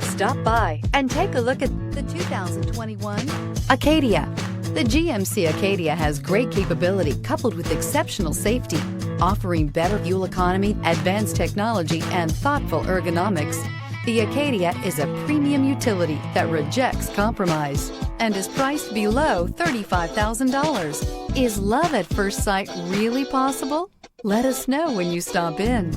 Stop by and take a look at the 2021 Acadia. The GMC Acadia has great capability coupled with exceptional safety, offering better fuel economy, advanced technology, and thoughtful ergonomics. The Acadia is a premium utility that rejects compromise and is priced below $35,000. Is love at first sight really possible? Let us know when you stop in.